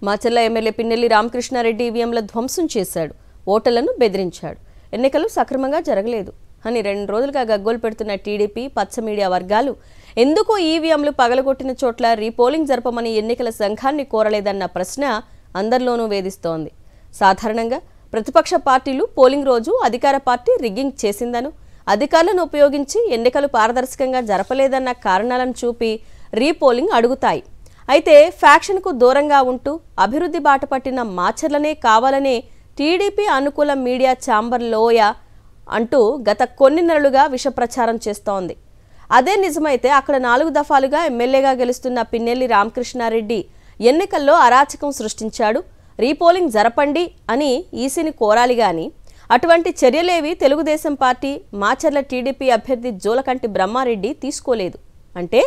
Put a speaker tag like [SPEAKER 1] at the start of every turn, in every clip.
[SPEAKER 1] Macherla MLA Pinnelli Ramakrishna Reddy ఈవీఎంల ధ్వంసం చేశాడు, ఓటర్లను బెదిరించాడు. ఎన్నికలు సక్రమంగా జరగలేదు అని 2 రోజులుగా గగ్గోలు పెడుతున్న టీడీపీ పచ్చ మీడియా వర్గాలు ఎందుకు ఈవీఎంలు పగలగొట్టిన చోట్ల రీపోలింగ్ జరపమని ఎన్నికల సంఘాన్ని కోరలేదన్న ప్రశ్న అందరిలోనూ వేధిస్తోంది. సాధారణంగా ప్రతిపక్ష పార్టీలు పోలింగ్ రోజు అధికార పార్టీ రిగ్గింగ్ చేసిందను, అధికారులను ఉపయోగించి ఎన్నికలు పారదర్శకంగా జరపలేదన్న కారణాలను చూపి రీపోలింగ్ అడుగుతాయి. అయితే ఫ్యాక్షన్కు దూరంగా ఉంటూ అభివృద్ధి బాట పట్టిన మాచర్లనే కావాలనే టీడీపీ అనుకూల మీడియా ఛాంబర్ లోయ అంటూ గత కొన్ని నెలలుగా విష ప్రచారం చేస్తోంది. అదే నిజమైతే అక్కడ 4 దఫాలుగా ఎమ్మెల్యేగా గెలుస్తున్న పిన్నెల్లి రామకృష్ణారెడ్డి ఎన్నికల్లో అరాచకం సృష్టించాడు, రీపోలింగ్ జరపండి అని ఈసీని కోరాలి గాని అటువంటి చర్యలేవి తెలుగుదేశం పార్టీ మాచర్ల టీడీపీ అభ్యర్థి జోలకంటి బ్రహ్మారెడ్డి తీసుకోలేదు. అంటే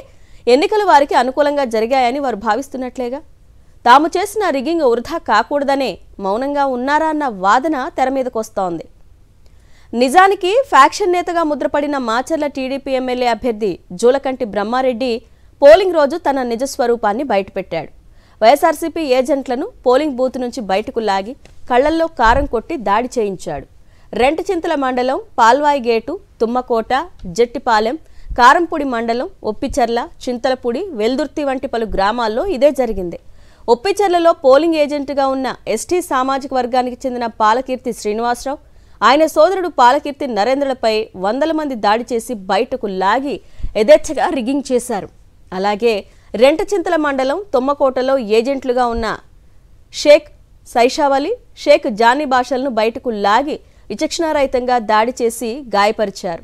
[SPEAKER 1] ఎన్నికలు వారికి అనుకూలంగా జరిగాయని వారు భావిస్తున్నట్లేగా. తాము చేసిన రిగ్గింగ్ వృధా కాకూడదనే మౌనంగా ఉన్నారా అన్న వాదన తెర మీదకొస్తోంది. నిజానికి ఫ్యాక్షన్ నేతగా ముద్రపడిన మాచర్ల టీడీపీ ఎమ్మెల్యే అభ్యర్థి జోలకంటి బ్రహ్మారెడ్డి పోలింగ్ రోజు తన నిజ స్వరూపాన్ని బయటపెట్టాడు. వైఎస్ఆర్సీపీ ఏజెంట్లను పోలింగ్ బూత్ నుంచి బయటకు లాగి కళ్లల్లో కారం కొట్టి దాడి చేయించాడు. రెంటచింతల మండలం పాల్వాయి గేటు, తుమ్మకోట, జట్టిపాలెం, కారంపూడి మండలం, ఒప్పిచెర్ల, చింతలపూడి, వెల్దుర్తి వంటి పలు గ్రామాల్లో ఇదే జరిగింది. ఒప్పిచెర్లలో పోలింగ్ ఏజెంట్గా ఉన్న ఎస్టీ సామాజిక వర్గానికి చెందిన పాలకీర్తి శ్రీనివాసరావు, ఆయన సోదరుడు పాలకీర్తి నరేంద్రలపై 100 మంది దాడి చేసి బయటకు లాగి యథేచ్ఛగా రిగ్గింగ్ చేశారు. అలాగే రెంటచింతల మండలం తుమ్మకోటలో ఏజెంట్లుగా ఉన్న షేక్ సైషావలి, షేక్ జానీ భాషలను బయటకు లాగి విచక్షణారహితంగా దాడి చేసి గాయపరిచారు.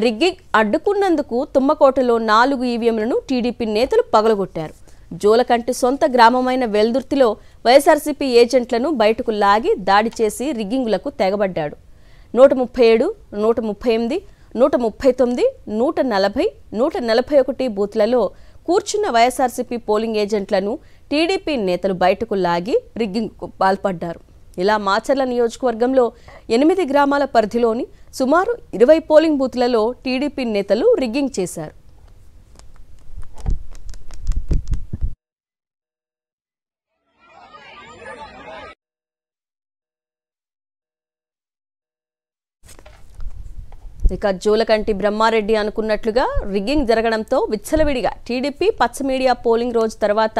[SPEAKER 1] రిగ్గింగ్ అడ్డుకున్నందుకు తుమ్మకోటలో 4 ఈవీఎంలను టీడీపీ నేతలు పగలగొట్టారు. జోలకంటి సొంత గ్రామమైన వెల్దుర్తిలో వైఎస్ఆర్సీపీ ఏజెంట్లను బయటకు లాగి దాడి చేసి రిగ్గింగులకు తెగబడ్డాడు. 137, 138, 139, 140, 141 బూత్లలో కూర్చున్న వైఎస్ఆర్సీపీ పోలింగ్ ఏజెంట్లను టీడీపీ నేతలు బయటకు లాగి రిగ్గింగ్కు పాల్పడ్డారు. ఇలా మాచర్ల నియోజకవర్గంలో 8 గ్రామాల పరిధిలోని సుమారు 20 పోలింగ్ బూత్లలో టీడీపీ నేతలు రిగ్గింగ్ చేశారు. ఇక జోలకంటి బ్రహ్మారెడ్డి అనుకున్నట్లుగా రిగ్గింగ్ జరగడంతో విచ్చలవిడిగా టీడీపీ పచ్చ మీడియా పోలింగ్ రోజు తర్వాత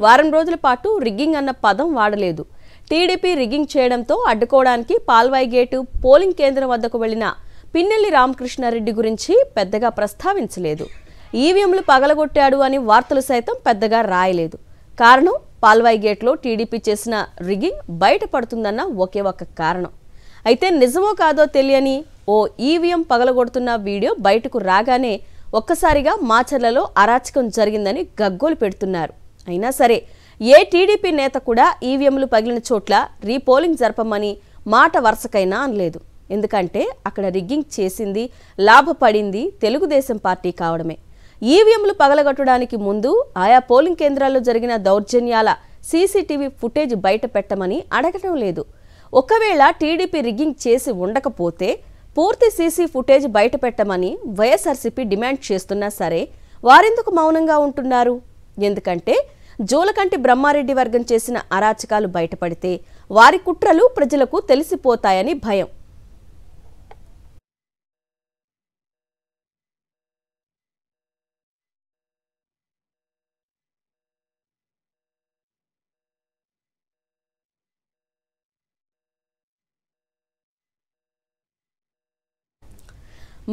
[SPEAKER 1] వారం రోజుల పాటు రిగ్గింగ్ అన్న పదం వాడలేదు. టీడీపీ రిగ్గింగ్ చేయడంతో అడ్డుకోవడానికి పాల్వాయి గేటు పోలింగ్ కేంద్రం వద్దకు వెళ్లిన పిన్నెల్లి రామకృష్ణారెడ్డి గురించి పెద్దగా ప్రస్తావించలేదు. ఈవీఎంలు పగలగొట్టాడు అని వార్తలు సైతం పెద్దగా రాయలేదు. కారణం పాల్వాయి గేట్లో టీడీపీ చేసిన రిగ్గింగ్ బయటపడుతుందన్న ఒకే ఒక్క కారణం. అయితే నిజమో కాదో తెలియని ఓ ఈవీఎం పగలగొడుతున్న వీడియో బయటకు రాగానే ఒక్కసారిగా మాచర్లలో అరాచకం జరిగిందని గగ్గోలు పెడుతున్నారు. అయినా సరే ఏ టీడీపీ నేత కూడా ఈవీఎంలు పగిలిన చోట్ల రీపోలింగ్ జరపమని మాట వరుసకైనా అనలేదు. ఎందుకంటే అక్కడ రిగ్గింగ్ చేసింది, లాభపడింది తెలుగుదేశం పార్టీ కావడమే. ఈవీఎంలు పగలగొట్టడానికి ముందు ఆయా పోలింగ్ కేంద్రాల్లో జరిగిన దౌర్జన్యాల సీసీటీవీ ఫుటేజ్ బయట పెట్టమని అడగటం లేదు. ఒకవేళ టీడీపీ రిగ్గింగ్ చేసి ఉండకపోతే పూర్తి సీసీ ఫుటేజ్ బయట పెట్టమని వైఎస్ఆర్సీపీ డిమాండ్ చేస్తున్నా సరే వారెందుకు మౌనంగా ఉంటున్నారు? ఎందుకంటే జోలకంటి బ్రహ్మారెడ్డి వర్గం చేసిన అరాచకాలు బయటపడితే వారి కుట్రలు ప్రజలకు తెలిసిపోతాయని భయం.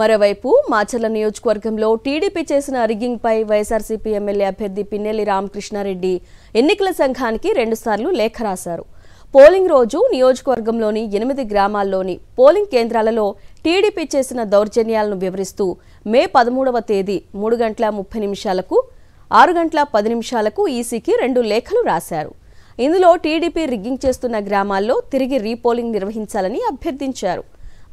[SPEAKER 1] మరోవైపు మాచర్ల నియోజకవర్గంలో టీడీపీ చేసిన రిగ్గింగ్పై వైఎస్ఆర్సీపీ ఎమ్మెల్యే అభ్యర్థి పిన్నెల్లి రామకృష్ణారెడ్డి ఎన్నికల సంఘానికి 2 సార్లు లేఖ రాశారు. పోలింగ్ రోజు నియోజకవర్గంలోని 8 గ్రామాల్లోని పోలింగ్ కేంద్రాలలో టీడీపీ చేసిన దౌర్జన్యాలను వివరిస్తూ మే 13వ తేదీ 3:30 6:10 ఈసీకి 2 లేఖలు రాశారు. ఇందులో టీడీపీ రిగ్గింగ్ చేస్తున్న గ్రామాల్లో తిరిగి రీపోలింగ్ నిర్వహించాలని అభ్యర్థించారు.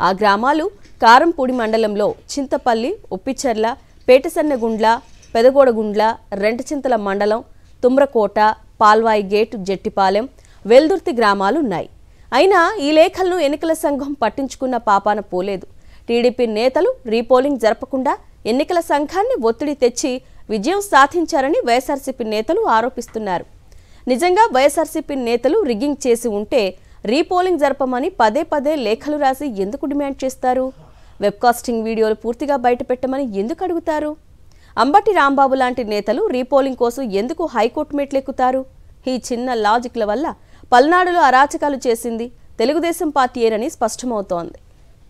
[SPEAKER 1] ఆ గ్రామాలు కారంపూడి మండలంలో చింతపల్లి, ఒప్పిచెర్ల, పేటసన్నగుండ్ల, పెదగోడగుండ్ల, రెంటచింతల మండలం, తుమ్రకోట, పాల్వాయి గేట్, జట్టిపాలెం, వెల్దుర్తి గ్రామాలున్నాయి. అయినా ఈ లేఖలను ఎన్నికల సంఘం పట్టించుకున్న పాపాన పోలేదు. టీడీపీ నేతలు రీపోలింగ్ జరపకుండా ఎన్నికల సంఘాన్ని ఒత్తిడి తెచ్చి విజయం సాధించారని వైఎస్ఆర్సీపీ నేతలు ఆరోపిస్తున్నారు. నిజంగా వైఎస్ఆర్సీపీ నేతలు రిగ్గింగ్ చేసి ఉంటే రీపోలింగ్ జరపమని పదే పదే లేఖలు రాసి ఎందుకు డిమాండ్ చేస్తారు? వెబ్కాస్టింగ్ వీడియోలు పూర్తిగా బయటపెట్టమని ఎందుకు అడుగుతారు? అంబటి రాంబాబు లాంటి నేతలు రీపోలింగ్ కోసం ఎందుకు హైకోర్టు మెట్లెక్కుతారు? ఈ చిన్న లాజిక్ల వల్ల పల్నాడులో అరాచకాలు చేసింది తెలుగుదేశం పార్టీయేనని స్పష్టమవుతోంది.